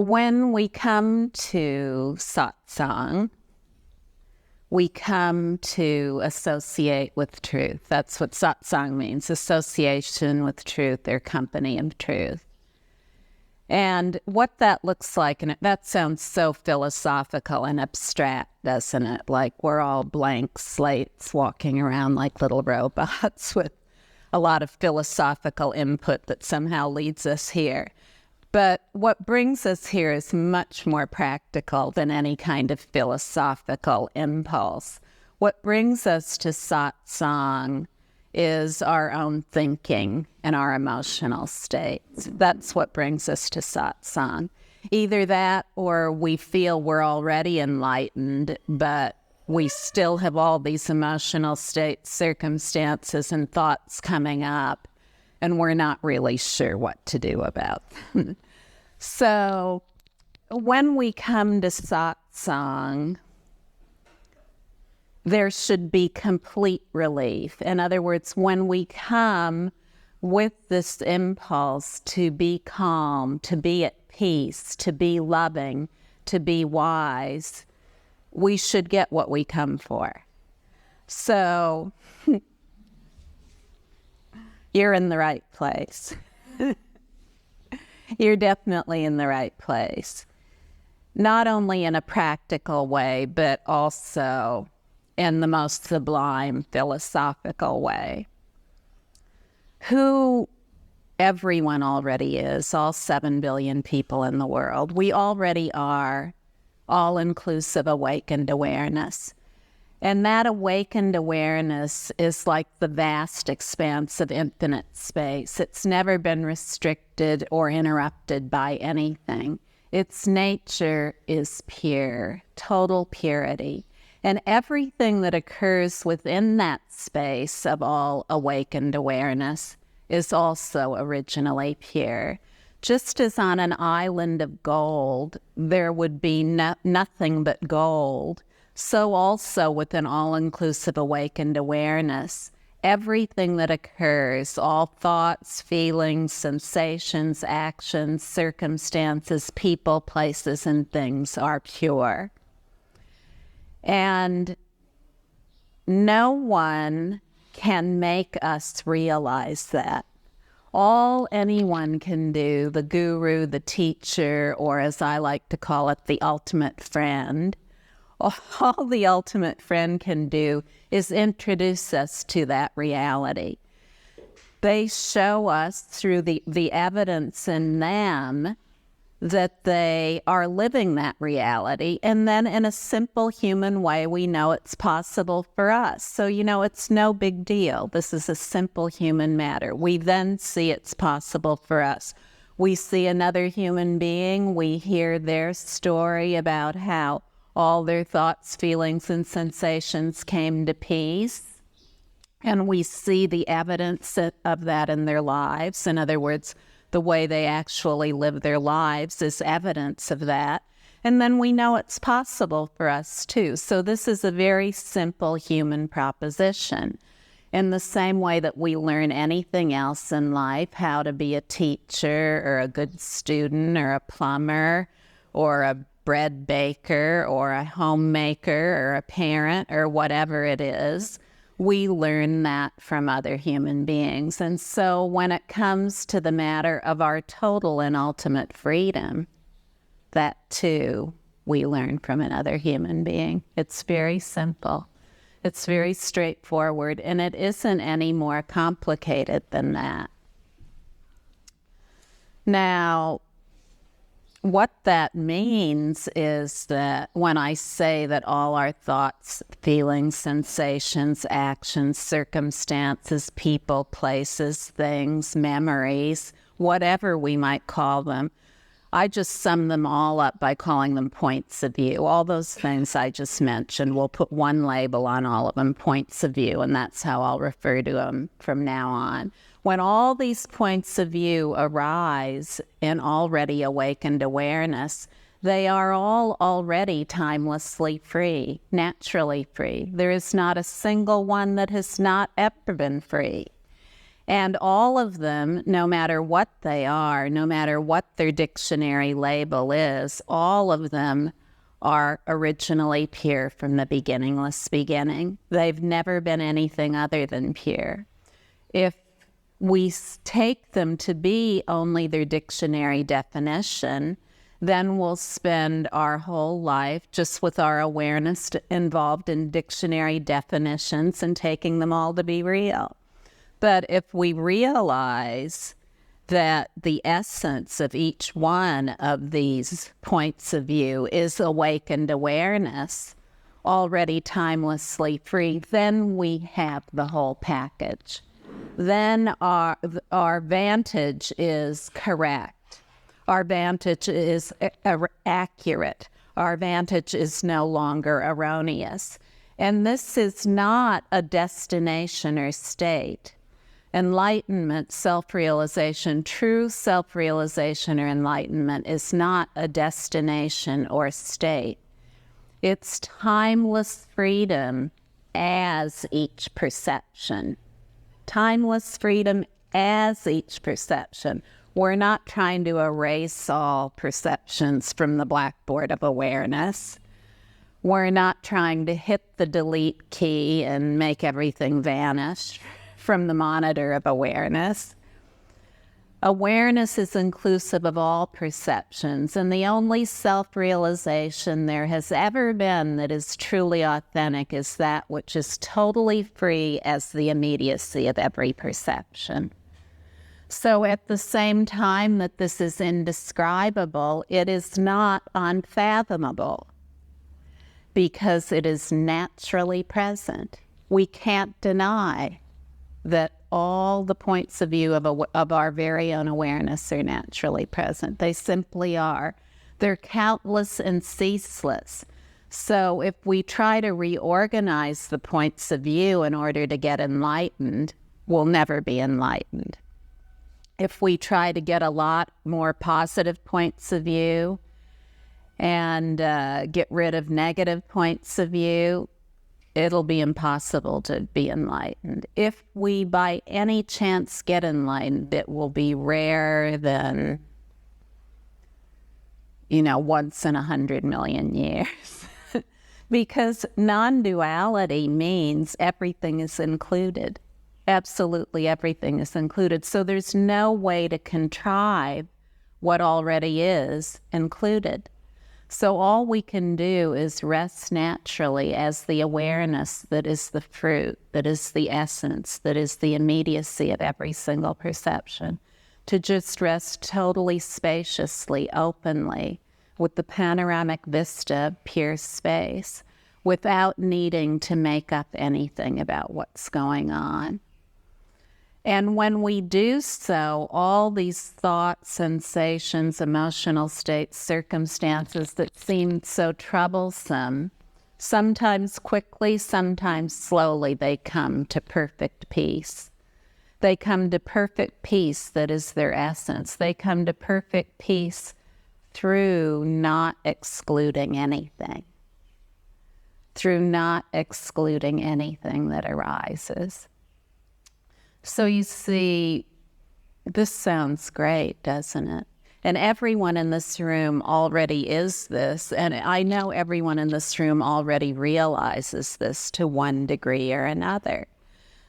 When we come to satsang, we come to associate with truth. That's what satsang means, association with truth or company of truth. And what that looks like, and that sounds so philosophical and abstract, doesn't it? Like we're all blank slates walking around like little robots with a lot of philosophical input that somehow leads us here. But what brings us here is much more practical than any kind of philosophical impulse. What brings us to satsang is our own thinking and our emotional states. That's what brings us to satsang. Either that or we feel we're already enlightened, but we still have all these emotional states, circumstances, and thoughts coming up, and we're not really sure what to do about them. So when we come to satsang, there should be complete relief. In other words, when we come with this impulse to be calm, to be at peace, to be loving, to be wise, we should get what we come for. So you're in the right place. You're definitely in the right place. Not only in a practical way, but also in the most sublime philosophical way. Who everyone already is, all 7 billion people in the world. We already are all-inclusive awakened awareness. And that awakened awareness is like the vast expanse of infinite space. It's never been restricted or interrupted by anything. Its nature is pure, total purity. And everything that occurs within that space of all awakened awareness is also originally pure. Just as on an island of gold, there would be nothing but gold, so also with an all-inclusive awakened awareness, everything that occurs, all thoughts, feelings, sensations, actions, circumstances, people, places, and things are pure. And no one can make us realize that. All anyone can do, the guru, the teacher, or as I like to call it, the ultimate friend, all the ultimate friend can do is introduce us to that reality. They show us through the evidence in them that they are living that reality. And then in a simple human way, we know it's possible for us. So, it's no big deal. This is a simple human matter. We then see it's possible for us. We see another human being. We hear their story about how all their thoughts, feelings, and sensations came to peace. And we see the evidence of that in their lives. In other words, the way they actually live their lives is evidence of that. And then we know it's possible for us too. So this is a very simple human proposition. In the same way that we learn anything else in life, how to be a teacher or a good student or a plumber or a bread baker or a homemaker or a parent or whatever it is, we learn that from other human beings. And so when it comes to the matter of our total and ultimate freedom, that too we learn from another human being. It's very simple. It's very straightforward, and it isn't any more complicated than that. Now, what that means is that when I say that all our thoughts, feelings, sensations, actions, circumstances, people, places, things, memories, whatever we might call them, I just sum them all up by calling them points of view. All those things I just mentioned, we'll put one label on all of them, points of view, and that's how I'll refer to them from now on. When all these points of view arise in already awakened awareness, they are all already timelessly free, naturally free. There is not a single one that has not ever been free. And all of them, no matter what they are, no matter what their dictionary label is, all of them are originally pure from the beginningless beginning. They've never been anything other than pure. If we take them to be only their dictionary definition, then we'll spend our whole life just with our awareness involved in dictionary definitions and taking them all to be real. But if we realize that the essence of each one of these points of view is awakened awareness, already timelessly free, then we have the whole package. Then our vantage is correct. Our vantage is accurate. Our vantage is no longer erroneous. And this is not a destination or state. Enlightenment, self-realization, true self-realization or enlightenment is not a destination or state. It's timeless freedom as each perception. Timeless freedom as each perception. We're not trying to erase all perceptions from the blackboard of awareness. We're not trying to hit the delete key and make everything vanish from the monitor of awareness. Awareness is inclusive of all perceptions, and the only self-realization there has ever been that is truly authentic is that which is totally free as the immediacy of every perception. So at the same time that this is indescribable, it is not unfathomable because it is naturally present. We can't deny that all the points of view of our very own awareness are naturally present. They simply are. They're countless and ceaseless. So if we try to reorganize the points of view in order to get enlightened, we'll never be enlightened. If we try to get a lot more positive points of view and get rid of negative points of view, it'll be impossible to be enlightened. If we by any chance get enlightened, it will be rarer than, once in 100 million years. Because non-duality means everything is included. Absolutely everything is included. So there's no way to contrive what already is included. So all we can do is rest naturally as the awareness that is the fruit, that is the essence, that is the immediacy of every single perception. To just rest totally spaciously, openly, with the panoramic vista of pure space, without needing to make up anything about what's going on. And when we do so, all these thoughts, sensations, emotional states, circumstances that seem so troublesome, sometimes quickly, sometimes slowly, they come to perfect peace. They come to perfect peace that is their essence. They come to perfect peace through not excluding anything. Through not excluding anything that arises. So you see, this sounds great, doesn't it? And everyone in this room already is this, and I know everyone in this room already realizes this to one degree or another.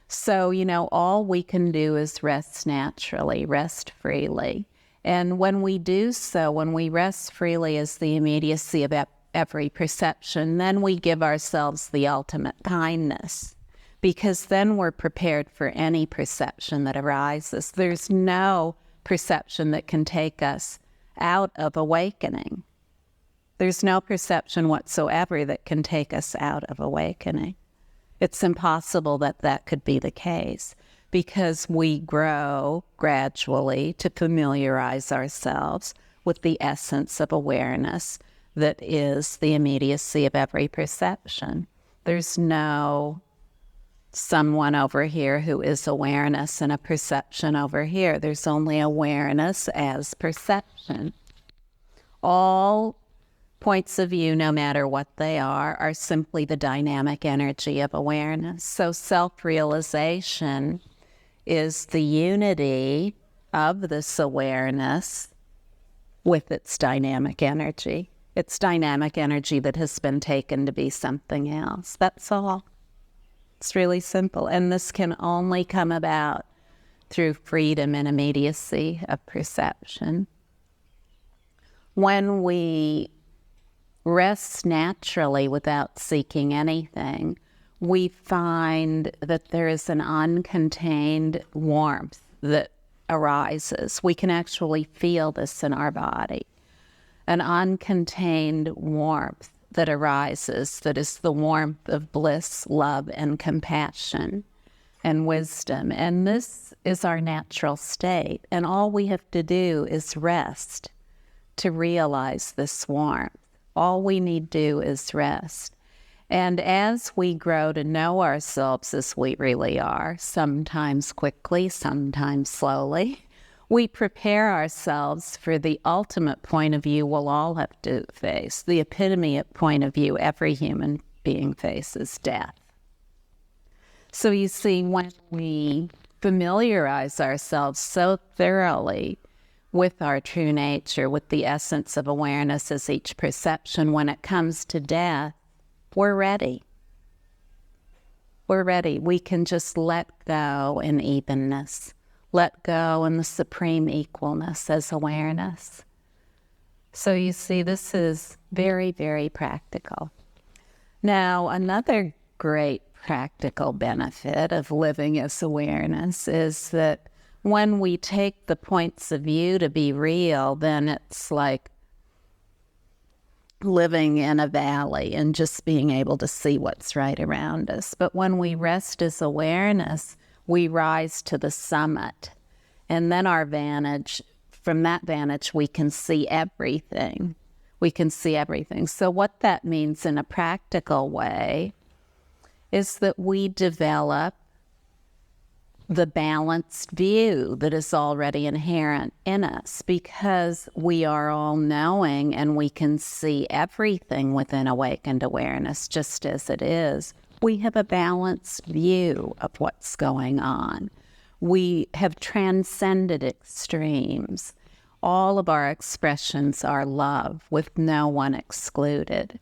So, all we can do is rest naturally, rest freely. And when we do so, when we rest freely as the immediacy of every perception, then we give ourselves the ultimate kindness. Because then we're prepared for any perception that arises. There's no perception that can take us out of awakening. There's no perception whatsoever that can take us out of awakening. It's impossible that that could be the case because we grow gradually to familiarize ourselves with the essence of awareness that is the immediacy of every perception. There's no someone over here who is awareness and a perception over here. There's only awareness as perception. All points of view, no matter what they are simply the dynamic energy of awareness. So self-realization is the unity of this awareness with its dynamic energy. It's dynamic energy that has been taken to be something else. That's all. It's really simple. And this can only come about through freedom and immediacy of perception. When we rest naturally without seeking anything, we find that there is an uncontained warmth that arises. We can actually feel this in our body. An uncontained warmth that arises, that is the warmth of bliss, love, and compassion and wisdom. And this is our natural state. And all we have to do is rest to realize this warmth. All we need to do is rest. And as we grow to know ourselves as we really are, sometimes quickly, sometimes slowly, we prepare ourselves for the ultimate point of view we'll all have to face, the epitome point of view every human being faces, death. So you see, when we familiarize ourselves so thoroughly with our true nature, with the essence of awareness as each perception, when it comes to death, we're ready. We're ready. We can just let go in evenness, let go in the supreme equalness as awareness. So you see, this is very, very practical. Now, another great practical benefit of living as awareness is that when we take the points of view to be real, then it's like living in a valley and just being able to see what's right around us. But when we rest as awareness, we rise to the summit. And then from that vantage, we can see everything. We can see everything. So what that means in a practical way is that we develop the balanced view that is already inherent in us, because we are all knowing and we can see everything within awakened awareness just as it is. We have a balanced view of what's going on. We have transcended extremes. All of our expressions are love, with no one excluded.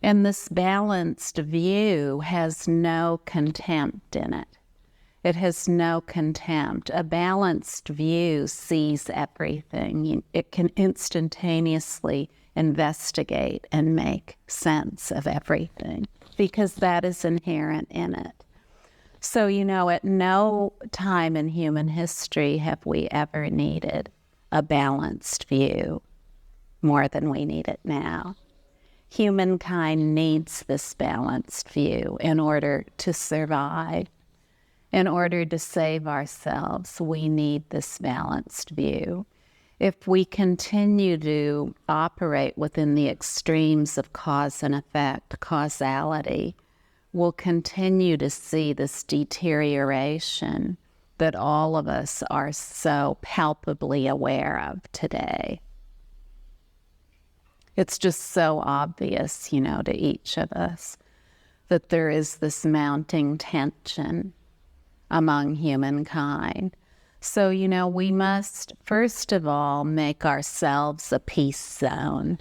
And this balanced view has no contempt in it. It has no contempt. A balanced view sees everything. It can instantaneously investigate and make sense of everything, because that is inherent in it. So, at no time in human history have we ever needed a balanced view more than we need it now. Humankind needs this balanced view in order to survive. In order to save ourselves, we need this balanced view. If we continue to operate within the extremes of cause and effect, causality, we'll continue to see this deterioration that all of us are so palpably aware of today. It's just so obvious, to each of us, that there is this mounting tension among humankind. So, we must, first of all, make ourselves a peace zone.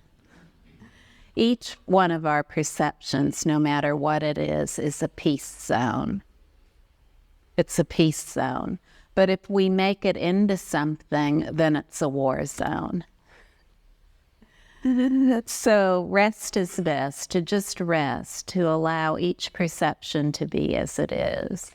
Each one of our perceptions, no matter what it is a peace zone. It's a peace zone. But if we make it into something, then it's a war zone. So rest is best, to just rest, to allow each perception to be as it is.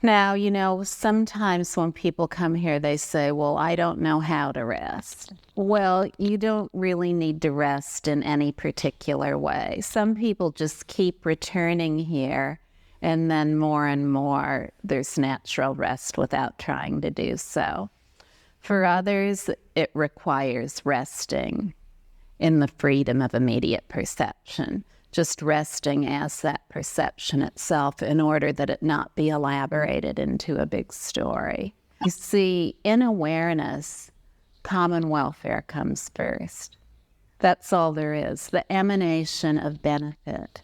Now, sometimes when people come here, they say, well, I don't know how to rest. Well, you don't really need to rest in any particular way. Some people just keep returning here, and then more and more there's natural rest without trying to do so. For others, it requires resting in the freedom of immediate perception. Just resting as that perception itself in order that it not be elaborated into a big story. You see, in awareness, common welfare comes first. That's all there is. The emanation of benefit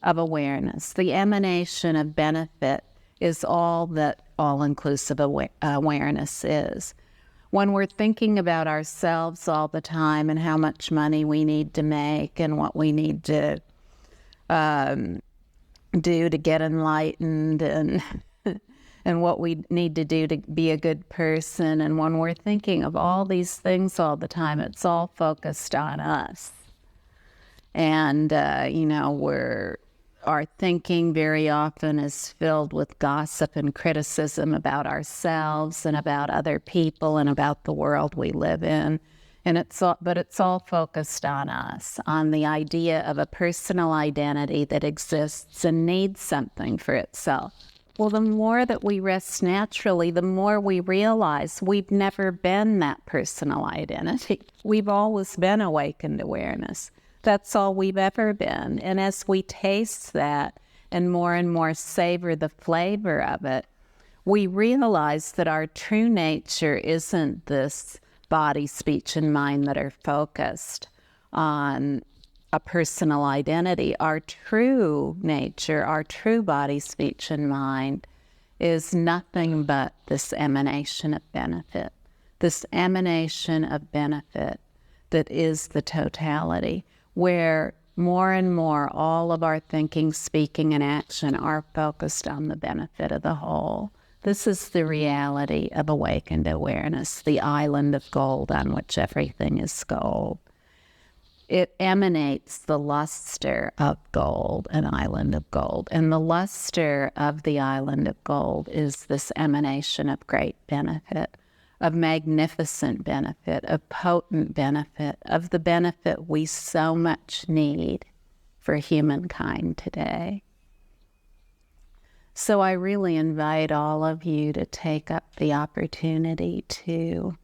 of awareness. The emanation of benefit is all that all-inclusive awareness is. When we're thinking about ourselves all the time and how much money we need to make and what we need to do to get enlightened and and what we need to do to be a good person, and when we're thinking of all these things all the time, it's all focused on us. And, our thinking very often is filled with gossip and criticism about ourselves and about other people and about the world we live in. And it's all focused on us, on the idea of a personal identity that exists and needs something for itself. Well, the more that we rest naturally, the more we realize we've never been that personal identity. We've always been awakened awareness. That's all we've ever been. And as we taste that and more savor the flavor of it, we realize that our true nature isn't this body, speech, and mind that are focused on a personal identity. Our true nature, our true body, speech, and mind is nothing but this emanation of benefit, this emanation of benefit that is the totality, where more and more all of our thinking, speaking, and action are focused on the benefit of the whole. This is the reality of awakened awareness, the island of gold on which everything is gold. It emanates the luster of gold, an island of gold. And the luster of the island of gold is this emanation of great benefit, of magnificent benefit, of potent benefit, of the benefit we so much need for humankind today. So I really invite all of you to take up the opportunity to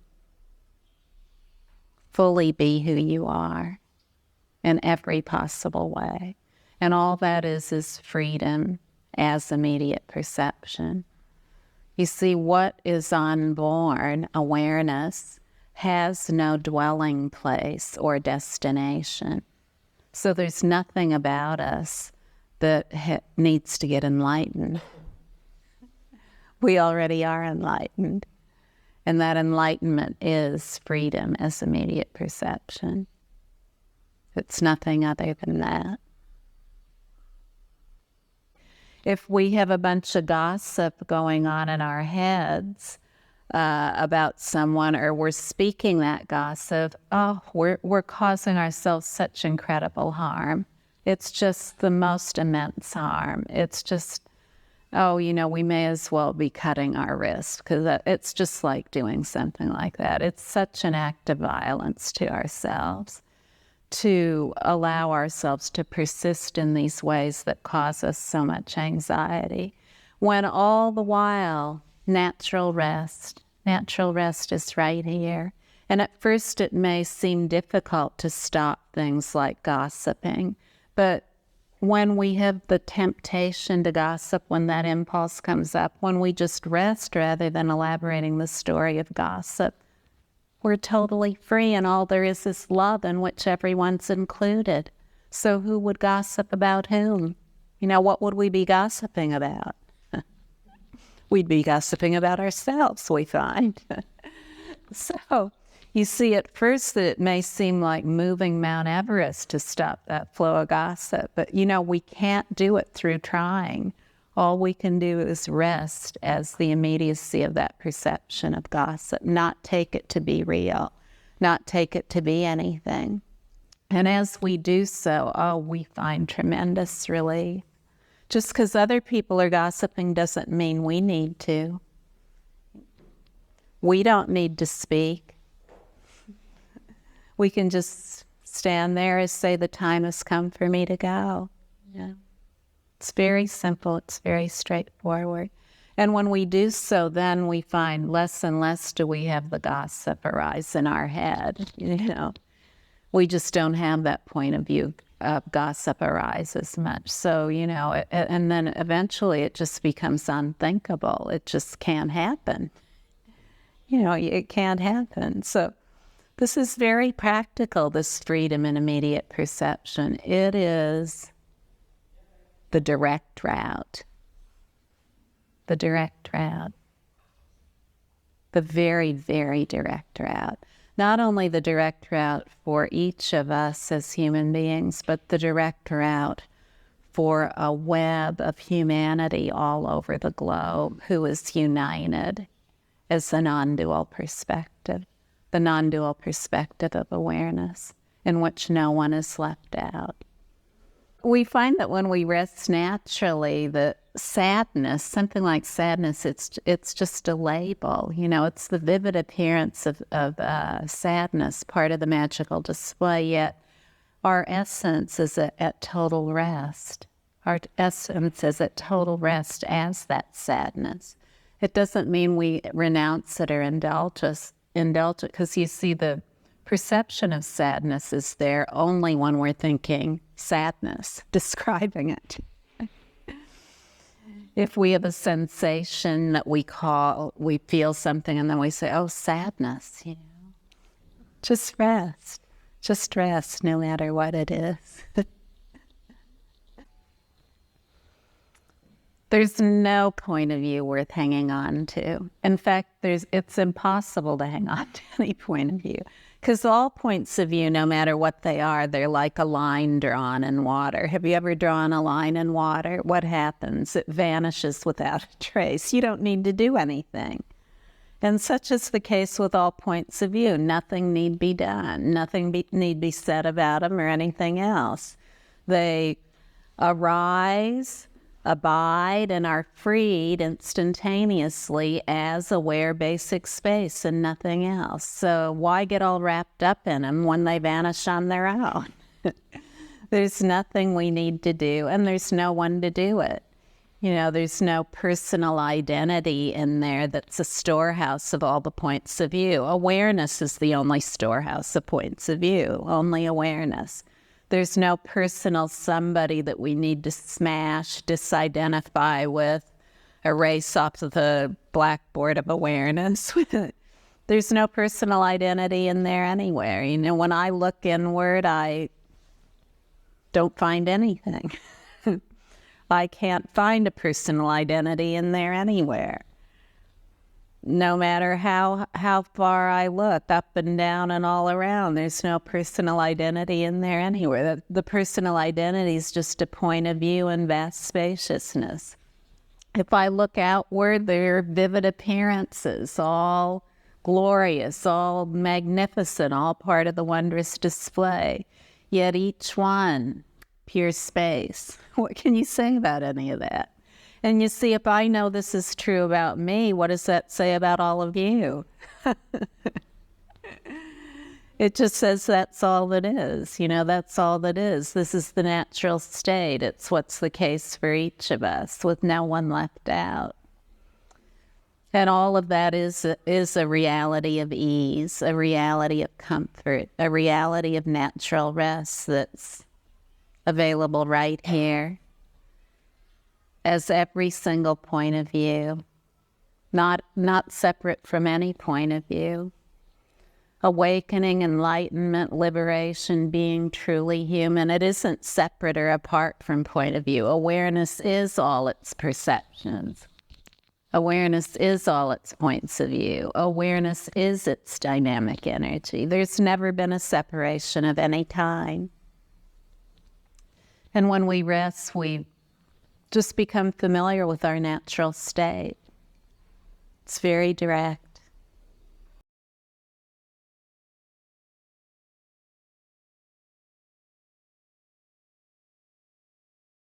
fully be who you are in every possible way. And all that is freedom as immediate perception. You see, what is unborn awareness has no dwelling place or destination. So there's nothing about us that needs to get enlightened. We already are enlightened. And that enlightenment is freedom as immediate perception. It's nothing other than that. If we have a bunch of gossip going on in our heads about someone, or we're speaking that gossip, we're causing ourselves such incredible harm. It's just the most immense harm. It's just, we may as well be cutting our wrist, because it's just like doing something like that. It's such an act of violence to ourselves to allow ourselves to persist in these ways that cause us so much anxiety, when all the while natural rest is right here. And at first it may seem difficult to stop things like gossiping, but when we have the temptation to gossip, when that impulse comes up, when we just rest rather than elaborating the story of gossip, we're totally free, and all there is love in which everyone's included. So who would gossip about whom? What would we be gossiping about? We'd be gossiping about ourselves, we find. So you see, at first that it may seem like moving Mount Everest to stop that flow of gossip, but we can't do it through trying. All we can do is rest as the immediacy of that perception of gossip, not take it to be real, not take it to be anything. And as we do so, we find tremendous relief. Just because other people are gossiping doesn't mean we need to. We don't need to speak. We can just stand there and say, the time has come for me to go. Yeah. It's very simple. It's very straightforward. And when we do so, then we find less and less do we have the gossip arise in our head. We just don't have that point of view of gossip arise as much. So, and then eventually it just becomes unthinkable. It just can't happen. It can't happen. So this is very practical, this freedom and immediate perception. It is the direct route the direct route. The very, very direct route. Not only the direct route for each of us as human beings, but the direct route for a web of humanity all over the globe who is united as the non-dual perspective of awareness, in which no one is left out. We find that when we rest naturally, the sadness, something like sadness, it's just a label. It's the vivid appearance of sadness, part of the magical display, yet our essence is at total rest. Our essence is at total rest as that sadness. It doesn't mean we renounce it or indulge it, because you see the perception of sadness is there only when we're thinking sadness, describing it. If we have a sensation that we feel something and then we say, oh, sadness, just rest no matter what it is. There's no point of view worth hanging on to. In fact, it's impossible to hang on to any point of view, because all points of view, no matter what they are, they're like a line drawn in water. Have you ever drawn a line in water? What happens? It vanishes without a trace. You don't need to do anything. And such is the case with all points of view. Nothing need be done. Nothing need be said about them or anything else. They arise, abide, and are freed instantaneously as aware basic space and nothing else. So why get all wrapped up in them when they vanish on their own? There's nothing we need to do, and there's no one to do it. There's no personal identity in there that's a storehouse of all the points of view. Awareness is the only storehouse of points of view, only awareness. There's no personal somebody that we need to smash, disidentify with, erase off of the blackboard of awareness. There's no personal identity in there anywhere. When I look inward, I don't find anything. I can't find a personal identity in there anywhere. No matter how far I look, up and down and all around, there's no personal identity in there anywhere. The personal identity is just a point of view in vast spaciousness. If I look outward, there are vivid appearances, all glorious, all magnificent, all part of the wondrous display. Yet each one, pure space. What can you say about any of that? And you see, if I know this is true about me, what does that say about all of you? It just says that's all that is. That's all that is. This is the natural state. It's what's the case for each of us, with no one left out. And all of that is a reality of ease, a reality of comfort, a reality of natural rest that's available right here as every single point of view, not separate from any point of view. Awakening, enlightenment, liberation, being truly human, it isn't separate or apart from point of view. Awareness is all its perceptions. Awareness is all its points of view. Awareness is its dynamic energy. There's never been a separation of any kind. And when we rest, we just become familiar with our natural state. It's very direct.